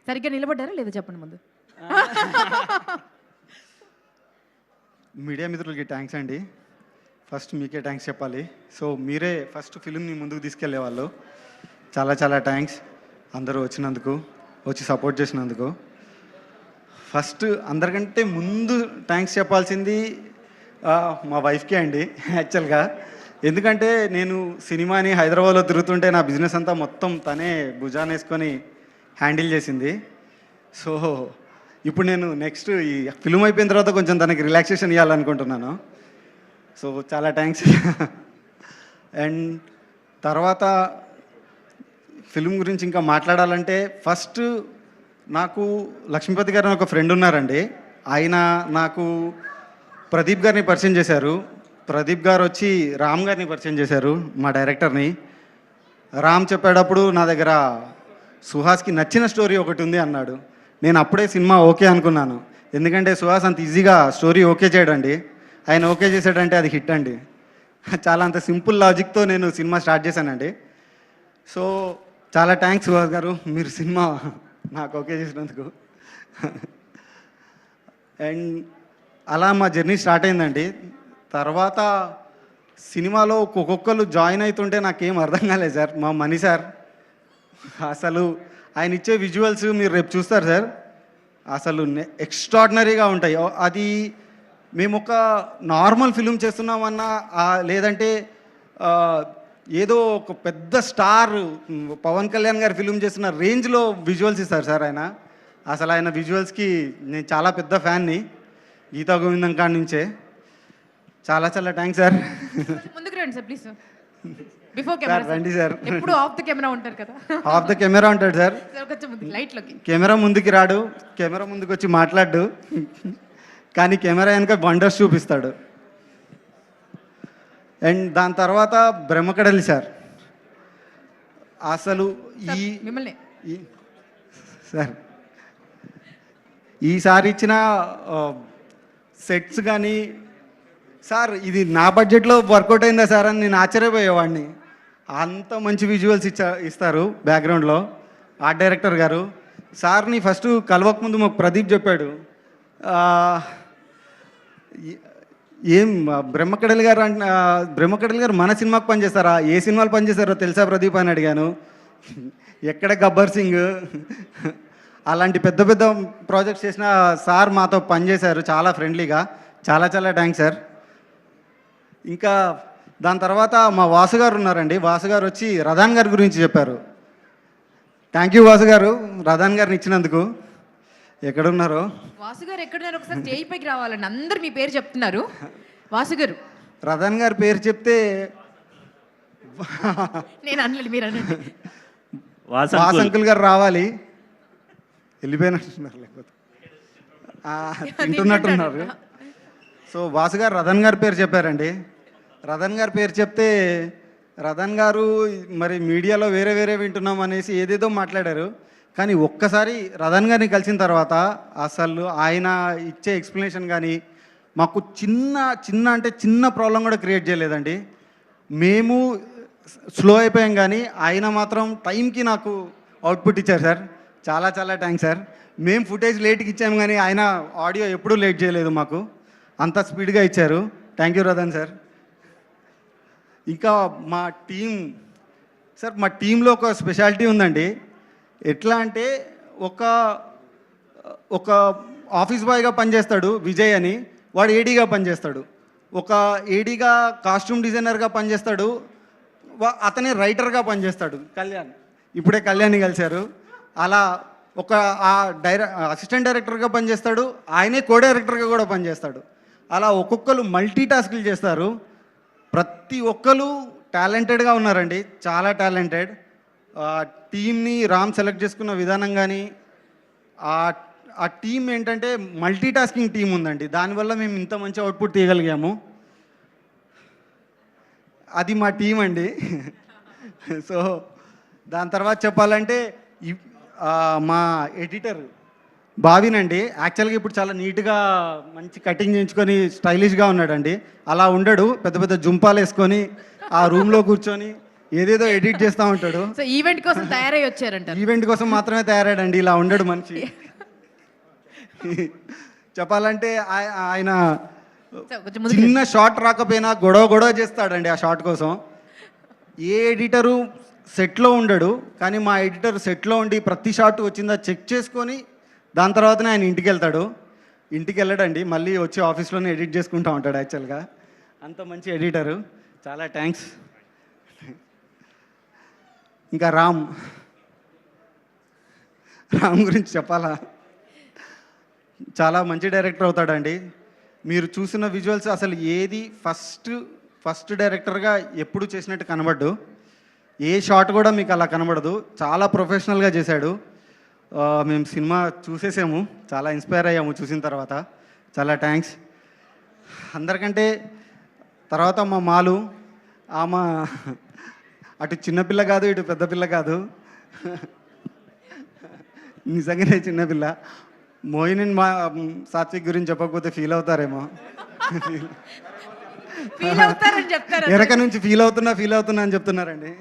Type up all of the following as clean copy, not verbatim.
సరిగ్గా నిలబడ్డారా లేదా చెప్పండి ముందు. మీడియా మిత్రులకి థ్యాంక్స్ అండి. ఫస్ట్ మీకే థ్యాంక్స్ చెప్పాలి. సో మీరే ఫస్ట్ ఫిలింని ముందుకు తీసుకెళ్లే వాళ్ళు. చాలా చాలా థ్యాంక్స్ అందరూ వచ్చినందుకు, వచ్చి సపోర్ట్ చేసినందుకు. ఫస్ట్ అందరికంటే ముందు థ్యాంక్స్ చెప్పాల్సింది మా వైఫ్కే అండి యాక్చువల్గా. ఎందుకంటే నేను సినిమాని హైదరాబాద్లో తిరుగుతుంటే నా బిజినెస్ అంతా మొత్తం తనే భుజాన్ని వేసుకొని హ్యాండిల్ చేసింది. సో ఇప్పుడు నేను నెక్స్ట్ ఈ ఫిల్మ్ అయిపోయిన తర్వాత కొంచెం తనకి రిలాక్సేషన్ ఇవ్వాలనుకుంటున్నాను. సో చాలా థ్యాంక్స్. అండ్ తర్వాత ఫిల్మ్ గురించి ఇంకా మాట్లాడాలంటే ఫస్ట్ నాకు లక్ష్మీపతి గారు ఒక ఫ్రెండ్ ఉన్నారండి. ఆయన నాకు ప్రదీప్ గారిని పరిచయం చేశారు. ప్రదీప్ గారు వచ్చి రామ్ గారిని పరిచయం చేశారు, మా డైరెక్టర్ని. రామ్ చెప్పేటప్పుడు నా దగ్గర సుహాస్కి నచ్చిన స్టోరీ ఒకటి ఉంది అన్నాడు. నేను అప్పుడే సినిమా ఓకే అనుకున్నాను. ఎందుకంటే సుహాస్ అంత ఈజీగా స్టోరీ ఓకే చేయడండి. ఆయన ఓకే చేశాడంటే అది హిట్ అండి. చాలా అంత సింపుల్ లాజిక్తో నేను సినిమా స్టార్ట్ చేశానండి. సో చాలా థ్యాంక్స్ సుహాస్ గారు, మీరు సినిమా నాకు ఓకే చేసినందుకు. అండ్ అలా మా జర్నీ స్టార్ట్ అయిందండి. తర్వాత సినిమాలో ఒక్కొక్కరు జాయిన్ అవుతుంటే నాకేం అర్థం కాలేదు సార్. మా మణి సార్ అసలు ఆయన ఇచ్చే విజువల్స్ మీరు రేపు చూస్తారు సార్, అసలు ఎక్స్ట్రాడినరీగా ఉంటాయి. అది మేము ఒక నార్మల్ ఫిలిం చేస్తున్నామన్నా లేదంటే ఏదో ఒక పెద్ద స్టార్ పవన్ కళ్యాణ్ గారి ఫిలిం చేస్తున్న రేంజ్లో విజువల్స్ ఇస్తారు సార్ ఆయన. అసలు ఆయన విజువల్స్కి నేను చాలా పెద్ద ఫ్యాన్ని, గీతా గోవిందం కాడి నుంచే. చాలా చాలా థ్యాంక్స్ సార్. ముందుకు రండి sir please. Before sir camera రండి సార్. ఎప్పుడు ఆఫ్ ద కెమెరా ఉంటారు కదా. ఆఫ్ ద కెమెరా ఉంటాడు సార్. కొంచెం ముందు లైట్లోకి. కెమెరా ముందుకి రాడు, కెమెరా ముందుకు వచ్చి మాట్లాడు, కానీ కెమెరా వెనక వండర్స్ చూపిస్తాడు. అండ్ దాని తర్వాత బ్రహ్మకడలి సార్. అసలు మిమ్మల్ని సార్ ఈసారి ఇచ్చిన సెట్స్ కానీ సార్ ఇది నా బడ్జెట్లో వర్కౌట్ అయిందా సార్ అని నేను ఆశ్చర్యపోయేవాడిని. అంత మంచి విజువల్స్ ఇస్తారు బ్యాక్గ్రౌండ్లో ఆర్ట్ డైరెక్టర్ గారు. సార్ని ఫస్ట్ కలవకముందు మాకు ప్రదీప్ చెప్పాడు, ఏం బ్రహ్మకడలి గారు మన సినిమాకి పనిచేస్తారా, ఏ సినిమాలు పనిచేస్తారో తెలుసా ప్రదీప్ అని అడిగాను. ఎక్కడ గబ్బర్ సింగ్ అలాంటి పెద్ద పెద్ద ప్రాజెక్ట్స్ చేసిన సార్ మాతో పనిచేశారు చాలా ఫ్రెండ్లీగా. చాలా చాలా థ్యాంక్స్ సార్. ఇంకా దాని తర్వాత మా వాసు గారు ఉన్నారండి. వాసు గారు వచ్చి రదాన్ గారి గురించి చెప్పారు. థ్యాంక్ యూ వాసు గారు, రదాన్ గారిని ఇచ్చినందుకు. ఎక్కడున్నారో వాసు గారు ఎక్కడున్నారు ఒకసారి స్టేజ్ పైకి రావాలండి. అందరు మీ పేరు చెప్తున్నారు. వాసు గారు రదాన్ గారి పేరు చెప్తే నేను అనలేదు, మీరు అనండి. వాసంకుల్ గారు రావాలి, వెళ్ళిపోయినట్టున్నారు, లేకపోతే తింటున్నట్టున్నారు. సో వాసు గారు రతన్ గారి పేరు చెప్పారండి. రతన్ గారి పేరు చెప్తే రతన్ గారు మరి మీడియాలో వేరే వేరే వింటున్నాం అనేసి ఏదేదో మాట్లాడారు. కానీ ఒక్కసారి రతన్ గారిని కలిసిన తర్వాత అసలు ఆయన ఇచ్చే ఎక్స్ప్లెనేషన్ కానీ మాకు చిన్న ప్రాబ్లం కూడా క్రియేట్ చేయలేదండి. మేము స్లో అయిపోయాం కానీ ఆయన మాత్రం టైంకి నాకు అవుట్పుట్ ఇచ్చారు సార్. చాలా చాలా థ్యాంక్స్ సార్. మేము ఫుటేజ్ లేట్కి ఇచ్చాము కానీ ఆయన ఆడియో ఎప్పుడూ లేట్ చేయలేదు, మాకు అంత స్పీడ్గా ఇచ్చారు. Thank you Ratan sir. ఇంకా మా టీం సార్, మా టీంలో ఒక స్పెషాలిటీ ఉందండి. ఎట్లా అంటే ఒక ఆఫీస్ బాయ్గా పనిచేస్తాడు విజయ్ అని, వాడు ఏడీగా పనిచేస్తాడు. ఒక ఏడీగా కాస్ట్యూమ్ డిజైనర్గా పనిచేస్తాడు, అతనే రైటర్గా పనిచేస్తాడు కళ్యాణ్. ఇప్పుడే కళ్యాణ్ని కలిశారు. అలా ఒక అసిస్టెంట్ డైరెక్టర్గా పనిచేస్తాడు, ఆయనే కో డైరెక్టర్గా కూడా పనిచేస్తాడు. అలా ఒక్కొక్కరు మల్టీ టాస్క్లు చేస్తారు. ప్రతి ఒక్కరు టాలెంటెడ్గా ఉన్నారండి, చాలా టాలెంటెడ్. టీమ్ని రామ్ సెలెక్ట్ చేసుకున్న విధానం కానీ ఆ టీం ఏంటంటే మల్టీ టాస్కింగ్ టీం ఉందండి. దానివల్ల మేము ఇంత మంచి అవుట్పుట్ తీయగలిగాము. అది మా టీం అండి. సో దాని తర్వాత చెప్పాలంటే మా ఎడిటర్ భావినండి. యాక్చువల్గా ఇప్పుడు చాలా నీట్గా మంచి కటింగ్ చేయించుకొని స్టైలిష్గా ఉన్నాడండి. అలా ఉండడు, పెద్ద పెద్ద జుంపాలు వేసుకొని ఆ రూమ్లో కూర్చొని ఏదేదో ఎడిట్ చేస్తూ ఉంటాడు. సో ఈవెంట్ కోసం తయారై వచ్చారంట. ఈవెంట్ కోసం మాత్రమే తయారాడండి, ఇలా ఉండడు మనిషి. చెప్పాలంటే ఆయన కొంచెం ముందుకు చిన్న షాట్ రాకపోయినా గొడవ చేస్తాడండి ఆ షాట్ కోసం. ఏ ఎడిటరు సెట్లో ఉండడు, కానీ మా ఎడిటర్ సెట్లో ఉండి ప్రతి షాట్ వచ్చిందా చెక్ చేసుకొని దాని తర్వాతనే ఆయన ఇంటికి వెళ్తాడు. ఇంటికి వెళ్ళడండి, మళ్ళీ వచ్చి ఆఫీస్లోనే ఎడిట్ చేసుకుంటూ ఉంటాడు. యాక్చువల్గా అంత మంచి ఎడిటరు, చాలా థ్యాంక్స్. ఇంకా రామ్ గురించి చెప్పాలా, చాలా మంచి డైరెక్టర్ అవుతాడండి. మీరు చూసిన విజువల్స్ అసలు ఏది ఫస్ట్ డైరెక్టర్గా ఎప్పుడు చేసినట్టు కనబడ్డు. ఏ షాట్ కూడా మీకు అలా కనబడదు, చాలా ప్రొఫెషనల్గా చేశాడు. మేము సినిమా చూసేసాము, చాలా ఇన్స్పైర్ అయ్యాము చూసిన తర్వాత. చాలా థ్యాంక్స్. అందరికంటే తర్వాత మా మాలు, ఆమె అటు చిన్నపిల్ల కాదు ఇటు పెద్ద పిల్ల కాదు, నిజంగానే చిన్నపిల్ల. మోయిన్ మా సాత్విక్ గురించి చెప్పకపోతే ఫీల్ అవుతారేమో. ఫీల్ అవుతారని చెప్తారు. వెనక నుంచి ఫీల్ అవుతున్నా అని చెప్తున్నారండి.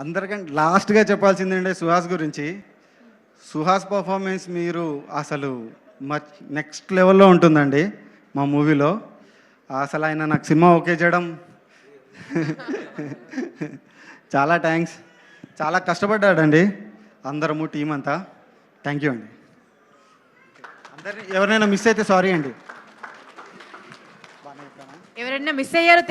అందరికంటే లాస్ట్గా చెప్పాల్సిందంటే సుహాస్ గురించి. సుహాస్ పర్ఫార్మెన్స్ మీరు అసలు నెక్స్ట్ లెవెల్లో ఉంటుందండి మా మూవీలో. అసలు ఆయన నాకు సినిమా ఓకే చేయడం చాలా థ్యాంక్స్. చాలా కష్టపడ్డాడండి అందరము, టీం అంతా. థ్యాంక్ యూ అండి. అందరినీ ఎవరైనా మిస్ అయితే సారీ అండి. ఎవరైనా మిస్ అయ్యారో